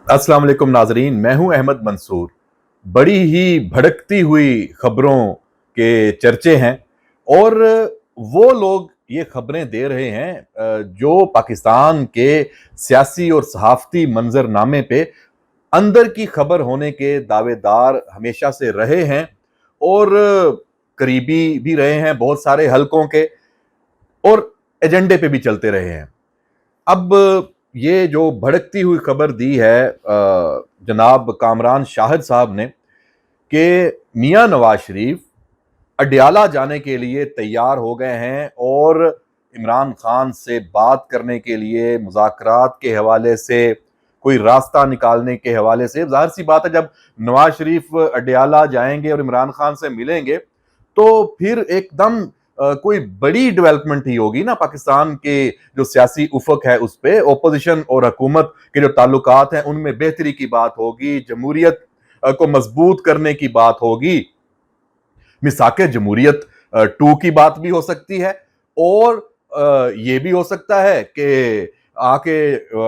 अस्सलाम वालेकुम नाजरीन, मैं हूं अहमद मंसूर। बड़ी ही भड़कती हुई खबरों के चर्चे हैं और वो लोग ये खबरें दे रहे हैं जो पाकिस्तान के सियासी और सहाफती मंजरनामे पे अंदर की खबर होने के दावेदार हमेशा से रहे हैं और करीबी भी रहे हैं बहुत सारे हलकों के और एजेंडे पे भी चलते रहे हैं। अब ये जो भड़कती हुई खबर दी है जनाब कामरान शाहिद साहब ने कि मियां नवाज शरीफ अडयाला जाने के लिए तैयार हो गए हैं और इमरान खान से बात करने के लिए मुज़ाकरात के हवाले से कोई रास्ता निकालने के हवाले से जाहिर सी बात है जब नवाज शरीफ अडयाला जाएंगे और इमरान खान से मिलेंगे तो फिर एकदम कोई बड़ी डेवलपमेंट ही होगी ना पाकिस्तान के जो सियासी उफक है उस पे ओपोजिशन और हुकूमत के जो ताल्लुकात हैं उनमें बेहतरी की बात होगी, जमहूरियत को मजबूत करने की बात होगी, मिसाके जमहूरियत 2 की बात भी हो सकती है और ये भी हो सकता है कि आके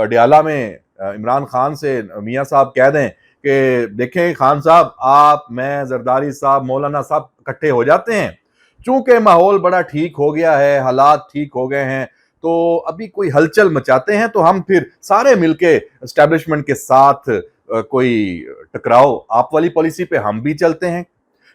अडयाला में इमरान खान से मियां साहब कह दें कि देखें खान साहब आप मैं जरदारी साहब मौलाना साहब इकट्ठे हो जाते हैं, चूंकि माहौल बड़ा ठीक हो गया है, हालात ठीक हो गए हैं, तो अभी कोई हलचल मचाते हैं तो हम फिर सारे मिलके एस्टेब्लिशमेंट के साथ कोई टकराओ आप वाली पॉलिसी पे हम भी चलते हैं।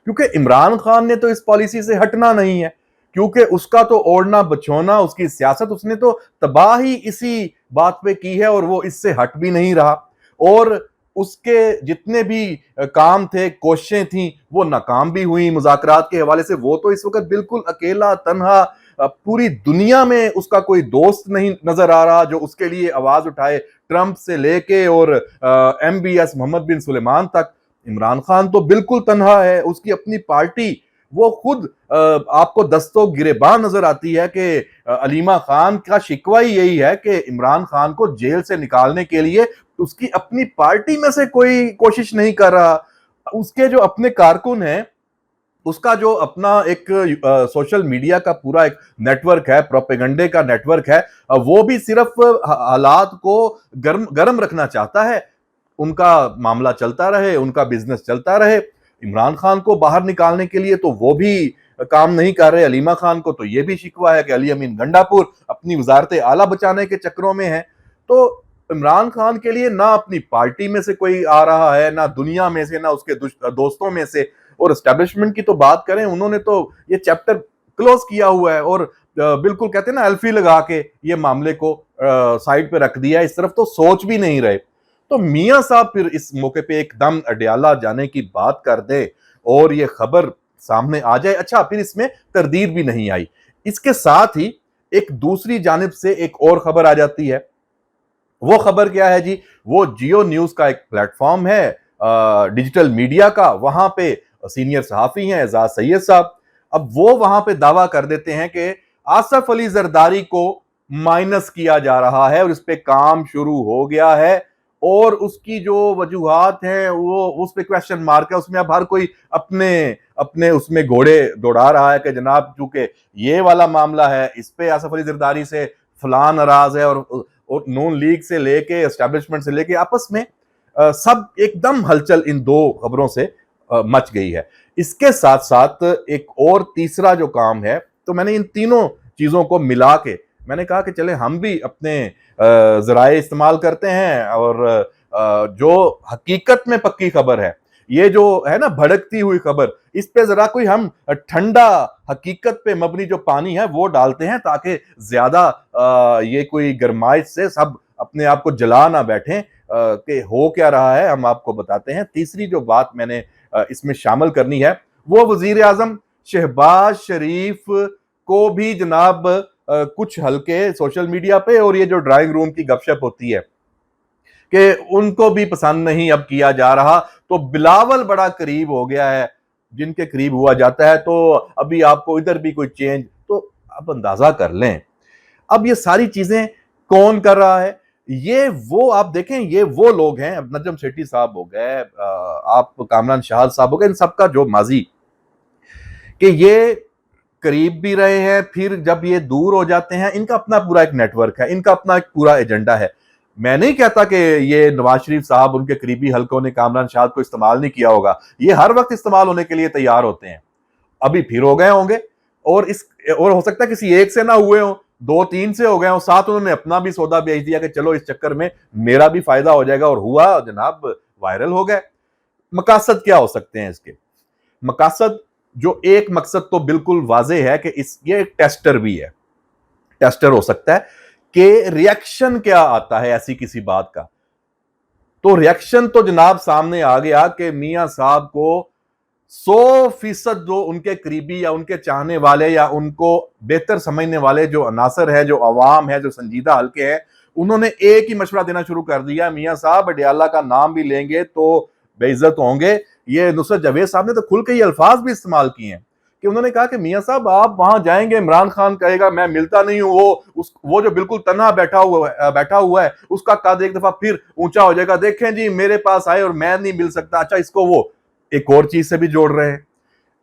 क्योंकि इमरान खान ने तो इस पॉलिसी से हटना नहीं है, क्योंकि उसका तो ओढ़ना बछोना उसकी सियासत उसने तो तबाही इसी बात पे की है और वो इससे हट भी नहीं रहा और उसके जितने भी काम थे कोशिशें थी वो नाकाम भी हुई मुज़ाकरात के हवाले से। वो तो इस वक्त बिल्कुल अकेला तन्हा पूरी दुनिया में उसका कोई दोस्त नहीं नजर आ रहा जो उसके लिए आवाज उठाए, ट्रंप से लेके और MBS मोहम्मद बिन सुलेमान तक। इमरान खान तो बिल्कुल तन्हा है, उसकी अपनी पार्टी वो खुद आपको दस्तों गिरेबान नजर आती है कि अलीमा खान का शिकवा ही यही है कि इमरान खान को जेल से निकालने के लिए उसकी अपनी पार्टी में से कोई कोशिश नहीं कर रहा। उसके जो अपने कारकुन हैं उसका जो अपना एक सोशल मीडिया का पूरा एक नेटवर्क है, प्रोपेगंडे का नेटवर्क है, वो भी सिर्फ हालात को गर्म गर्म रखना चाहता है, उनका मामला चलता रहे, उनका बिजनेस चलता रहे। इमरान खान को बाहर निकालने के लिए तो वो भी काम नहीं कर रहे। अलीमा खान को तो ये भी शिकवा है कि अली अमीन गंडापुर अपनी वजारत आला बचाने के चक्रों में है। तो इमरान खान के लिए ना अपनी पार्टी में से कोई आ रहा है, ना दुनिया में से, ना उसके दोस्तों में से। और एस्टेब्लिशमेंट की तो बात करें, उन्होंने तो ये चैप्टर क्लोज किया हुआ है और बिल्कुल कहते हैं ना एल्फी लगा के ये मामले को साइड पे रख दिया है, इस तरफ तो सोच भी नहीं रहे। तो मियां साहब फिर इस मौके पे एकदम अडयाला जाने की बात कर दे और ये खबर सामने आ जाए, अच्छा फिर इसमें तरदीद भी नहीं आई। इसके साथ ही एक दूसरी जानिब से एक और खबर आ जाती है। वो खबर क्या है जी? वो जियो न्यूज का एक प्लेटफॉर्म है डिजिटल मीडिया का, वहां पे सीनियर सहाफी हैं एजाज सैयद साहब। अब वो वहां पे दावा कर देते हैं कि आसफ अली जरदारी को माइनस किया जा रहा है और इस पे काम शुरू हो गया है और उसकी जो वजूहात हैं वो उस पे क्वेश्चन मार्क है। उसमें अब हर कोई अपने अपने उसमें घोड़े दौड़ा रहा है कि जनाब चूंकि ये वाला मामला है, इस पे आसफ अली जरदारी से फलां नाराज है और नून लीग से लेके एस्टेब्लिशमेंट से लेके आपस में सब एकदम हलचल इन दो खबरों से मच गई है। इसके साथ साथ एक और तीसरा जो काम है, तो मैंने इन तीनों चीजों को मिला के मैंने कहा कि चले हम भी अपने जराए इस्तेमाल करते हैं और जो हकीकत में पक्की खबर है, ये जो है ना भड़कती हुई खबर, इस पे जरा कोई हम ठंडा हकीकत पे मबनी जो पानी है वो डालते हैं ताकि ज्यादा ये कोई गरमाइश से सब अपने आप को जला ना बैठे कि हो क्या रहा है, हम आपको बताते हैं। तीसरी जो बात मैंने इसमें शामिल करनी है वो वजीर आजम शहबाज शरीफ को भी जनाब कुछ हल्के सोशल मीडिया पे और ये जो ड्राइंग रूम की गपशप होती है कि उनको भी पसंद नहीं अब किया जा रहा। तो बिलावल बड़ा करीब हो गया है, जिनके करीब हुआ जाता है तो अभी आपको इधर भी कोई चेंज, तो आप अंदाजा कर लें अब ये सारी चीजें कौन कर रहा है। ये वो आप देखें, ये वो लोग हैं, अब नजम सेठी साहब हो गए, आप कामरान शाह साहब हो गए, इन सबका जो माजी कि ये करीब भी रहे हैं, फिर जब ये दूर हो जाते हैं, इनका अपना पूरा एक नेटवर्क है, इनका अपना एक पूरा एजेंडा है। मैं नहीं कहता कि ये नवाज शरीफ साहब, उनके करीबी हलकों ने कामरान शाद को इस्तेमाल नहीं किया होगा, ये हर वक्त इस्तेमाल होने के लिए तैयार होते हैं। अभी फिर हो गए होंगे, और हो सकता है किसी एक से ना हुए हो, दो तीन से हो गए हो, साथ उन्होंने अपना भी सौदा बेच दिया कि चलो इस चक्कर में मेरा भी फायदा हो जाएगा, और हुआ जनाब, वायरल हो गए। मकासद क्या हो सकते हैं इसके? मकासद, जो एक मकसद तो बिल्कुल वाजे है कि ये एक टेस्टर भी है, टेस्टर हो सकता है कि रिएक्शन क्या आता है ऐसी किसी बात का। तो रिएक्शन तो जनाब सामने आ गया कि मियां साहब को 100% जो उनके करीबी या उनके चाहने वाले या उनको बेहतर समझने वाले जो अनासर है, जो अवाम है, जो संजीदा हल्के हैं, उन्होंने एक ही मशवरा देना शुरू कर दिया, मियां साहब अडियाला का नाम भी लेंगे तो बेइज्जत होंगे। ये नुसरत जावेद साहब ने तो खुल के ये अल्फाज भी इस्तेमाल किए हैं कि उन्होंने कहा कि मियां साहब आप वहां जाएंगे, इमरान खान कहेगा मैं मिलता नहीं हूं, वो जो बिल्कुल तन्हा बैठा हुआ है उसका कद एक दफा फिर ऊंचा हो जाएगा, देखें जी मेरे पास आए और मैं नहीं मिल सकता। अच्छा, इसको वो एक और चीज से भी जोड़ रहे हैं,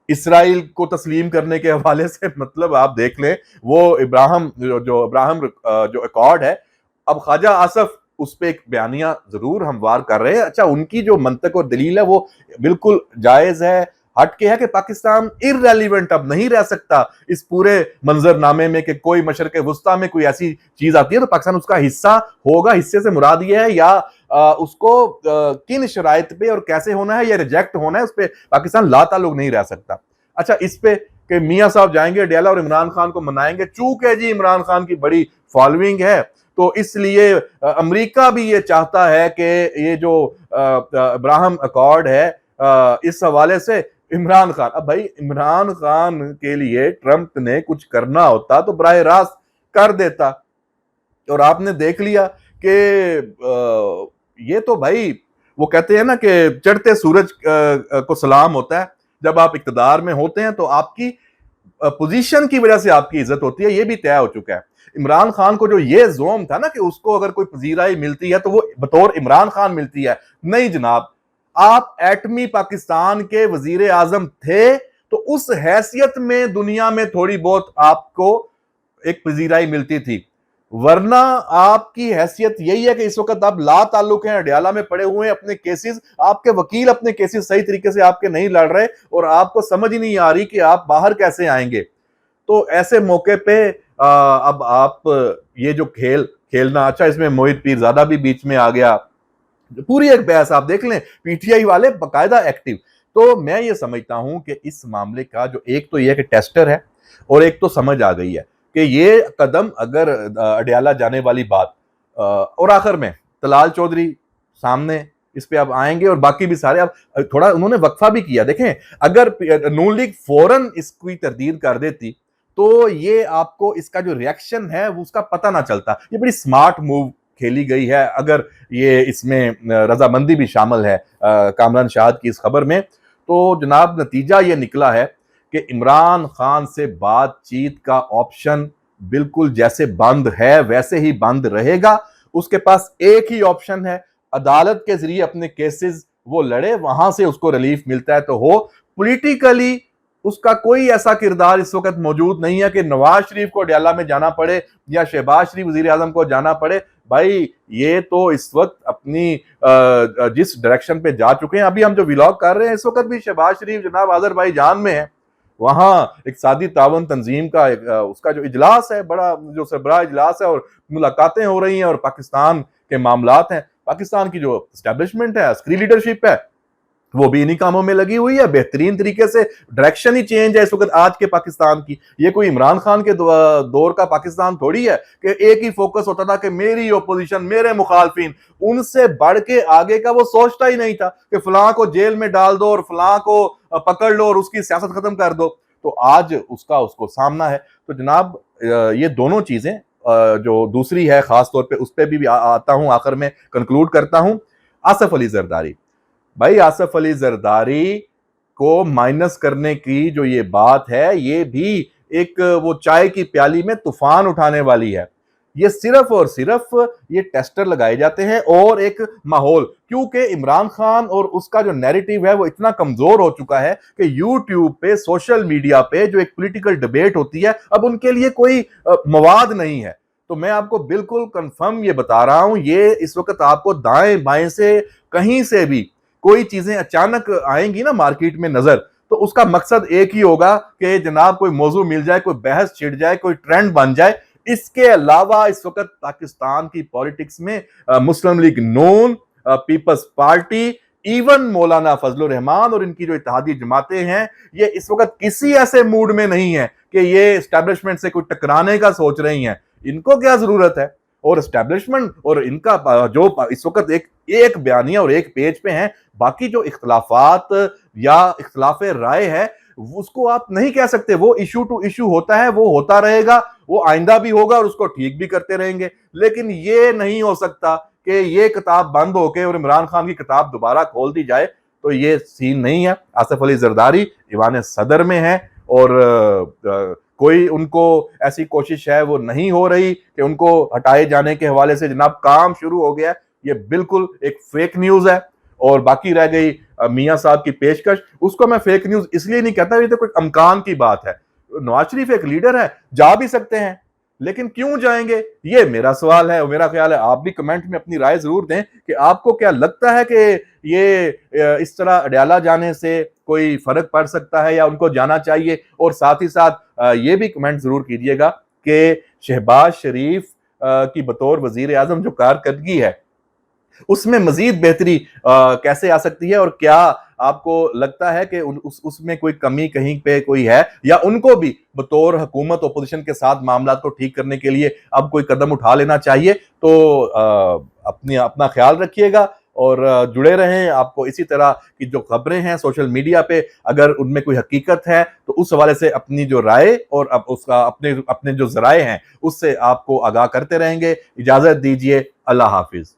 इसराइल को तस्लीम करने के हवाले से। मतलब आप देख लें, वो इब्राहिम जो अकॉर्ड है, अब ख्वाजा आसफ उस पर एक बयानिया जरूर हमवार कर रहे हैं। अच्छा, उनकी जो मंतक और दलील है वो बिल्कुल जायज है, हट के है कि पाकिस्तान इररेलीवेंट अब नहीं रह सकता इस पूरे मंजरनामे में, कि कोई मशरक़ वुस्ता में कोई ऐसी चीज आती है तो पाकिस्तान उसका हिस्सा होगा। हिस्से से मुराद ये है या उसको किन शराइत पे और कैसे होना है या रिजेक्ट होना है, उस पर पाकिस्तान लाताल्लुक नहीं रह सकता। अच्छा, इस पे कि मियां साहब जाएंगे डेला और इमरान खान को मनाएंगे, चूंकि जी इमरान खान की बड़ी फॉलोइंग है तो इसलिए अमेरिका भी ये चाहता है कि ये जो इब्राहिम अकॉर्ड है, इस हवाले से इमरान खान, अब भाई इमरान खान के लिए ट्रंप ने कुछ करना होता तो बराह रास्त कर देता, और आपने देख लिया कि ये तो भाई वो कहते हैं ना कि चढ़ते सूरज को सलाम होता है। जब आप इक्तदार में होते हैं तो आपकी पोजीशन की वजह से आपकी इज्जत होती है, ये भी तय हो चुका है। इमरान खान को जो ये जोम था ना कि उसको अगर कोई पजीराई मिलती है तो वो बतौर इमरान खान मिलती है, नहीं जनाब, आप एटमी पाकिस्तान के वजीर आजम थे तो उस हैसियत में दुनिया में थोड़ी बहुत आपको एक पजीराई मिलती थी, वरना आपकी हैसियत यही है कि इस वक्त आप ला ताल्लुक हैं, अडियाला में पड़े हुए हैं, अपने केसेस, आपके वकील अपने केसेस सही तरीके से आपके नहीं लड़ रहे और आपको समझ ही नहीं आ रही कि आप बाहर कैसे आएंगे। तो ऐसे मौके पे अब आप ये जो खेलना, अच्छा इसमें मोहित पीरजादा भी बीच में आ गया, पूरी एक बहस आप देख लें, पीटीआई वाले बकायदा एक्टिव। तो मैं ये समझता हूं कि इस मामले का जो एक तो ये कि टेस्टर है और एक तो समझ आ गई है कि ये कदम अगर अडियाला जाने वाली बात, और आखिर में तलाल चौधरी सामने इस पे अब आएंगे और बाकी भी सारे, अब थोड़ा उन्होंने वक्फा भी किया। देखें, अगर नून लीग फौरन इसकी तरदीद कर देती तो ये आपको इसका जो रिएक्शन है वो उसका पता ना चलता। ये बड़ी स्मार्ट मूव खेली गई है, अगर ये इसमें रजामंदी भी शामिल है कामरान शाद की इस खबर में, तो जनाब नतीजा ये निकला है कि इमरान खान से बातचीत का ऑप्शन बिल्कुल जैसे बंद है वैसे ही बंद रहेगा। उसके पास एक ही ऑप्शन है, अदालत के जरिए अपने केसेस वो लड़े, वहां से उसको रिलीफ मिलता है तो हो। पॉलिटिकली उसका कोई ऐसा किरदार इस वक्त मौजूद नहीं है कि नवाज शरीफ को अडियाला में जाना पड़े या शहबाज शरीफ वजीर आजम को जाना पड़े। भाई ये तो इस वक्त अपनी जिस डायरेक्शन पे जा चुके हैं, अभी हम जो व्लॉग कर रहे हैं इस वक्त भी शहबाज शरीफ जनाब अजरबैजान में है, वहां एक सादी तावन तंजीम का उसका जो इजलास है, बड़ा जो सरबराह इजलास है और मुलाकातें हो रही हैं और पाकिस्तान के मामलात हैं, पाकिस्तान की जो एस्टेब्लिशमेंट है, अस्करी लीडरशिप है, वो भी इन्हीं कामों में लगी हुई है। बेहतरीन तरीके से डायरेक्शन ही चेंज है इस वक्त आज के पाकिस्तान की। ये कोई इमरान खान के दौर का पाकिस्तान थोड़ी है कि एक ही फोकस होता था कि मेरी ओपोजिशन, मेरे मुखालफिन, उनसे बढ़ के आगे का वो सोचता ही नहीं था कि फलां को जेल में डाल दो और फलां को पकड़ लो और उसकी सियासत खत्म कर दो। तो आज उसको सामना है। तो जनाब ये दोनों चीजें जो दूसरी है खास तौर पर उस पर भी आता हूं, आखिर में कंक्लूड करता हूं। आसिफ अली जरदारी, भाई आसिफ अली जरदारी को माइनस करने की जो ये बात है, ये भी एक वो चाय की प्याली में तूफान उठाने वाली है। ये सिर्फ और सिर्फ ये टेस्टर लगाए जाते हैं और एक माहौल, क्योंकि इमरान खान और उसका जो नैरेटिव है वो इतना कमजोर हो चुका है कि यूट्यूब पे, सोशल मीडिया पे जो एक पॉलिटिकल डिबेट होती है, अब उनके लिए कोई मवाद नहीं है। तो मैं आपको बिल्कुल कंफर्म ये बता रहा हूं, ये इस वक्त आपको दाएं बाएं से कहीं से भी कोई चीजें अचानक आएंगी ना मार्केट में नजर, तो उसका मकसद एक ही होगा कि जनाब कोई मौजू मिल जाए, कोई बहस छिड़ जाए, कोई ट्रेंड बन जाए। इसके अलावा इस वक्त पाकिस्तान की पॉलिटिक्स में मुस्लिम लीग नून, पीपल्स पार्टी, इवन मौलाना फजलुर रहमान और इनकी जो इत्तेहादी जमातें हैं, ये इस वक्त किसी ऐसे मूड में नहीं है कि ये एस्टैब्लिशमेंट से कोई टकराने का सोच रही हैं। इनको क्या जरूरत है? और एस्टैब्लिशमेंट और इनका जो इस वक्त एक एक बयानिया और एक पेज पे हैं, बाकी जो इख्तलाफात या इख्तलाफ राय है उसको आप नहीं कह सकते। वो इशू टू इशू होता है, वो होता रहेगा, वो आइंदा भी होगा और उसको ठीक भी करते रहेंगे। लेकिन ये नहीं हो सकता कि ये किताब बंद होके और इमरान खान की किताब दोबारा खोल दी जाए, तो ये सीन नहीं है। आसिफ अली जरदारी ईवान सदर में है और कोई उनको ऐसी कोशिश है वो नहीं हो रही कि उनको हटाए जाने के हवाले से जनाब काम शुरू हो गया। ये बिल्कुल एक फेक न्यूज है। और बाकी रह गई मियां साहब की पेशकश, उसको मैं फेक न्यूज इसलिए नहीं कहता, ये तो कोई अमकान की बात है। नवाज शरीफ एक लीडर है, जा भी सकते हैं, लेकिन क्यों जाएंगे, ये मेरा सवाल है। और मेरा ख्याल है आप भी कमेंट में अपनी राय जरूर दें कि आपको क्या लगता है कि ये इस तरह अडयाला जाने से कोई फर्क पड़ सकता है या उनको जाना चाहिए। और साथ ही साथ ये भी कमेंट जरूर कीजिएगा कि शहबाज शरीफ की बतौर वजीर आजम जो कारकर्दगी है उसमें मजीद बेहतरी कैसे आ सकती है, और क्या आपको लगता है कि उसमें कोई कमी कहीं पे कोई है, या उनको भी बतौर हुकूमत ओपोजिशन के साथ मामला को ठीक करने के लिए अब कोई कदम उठा लेना चाहिए। तो अपना ख्याल रखिएगा और जुड़े रहें। आपको इसी तरह की जो खबरें हैं सोशल मीडिया पे, अगर उनमें कोई हकीकत है तो उस हवाले से अपनी जो राय और अब उसका अपने अपने जो जराए हैं उससे आपको आगाह करते रहेंगे। इजाजत दीजिए, अल्लाह हाफिज।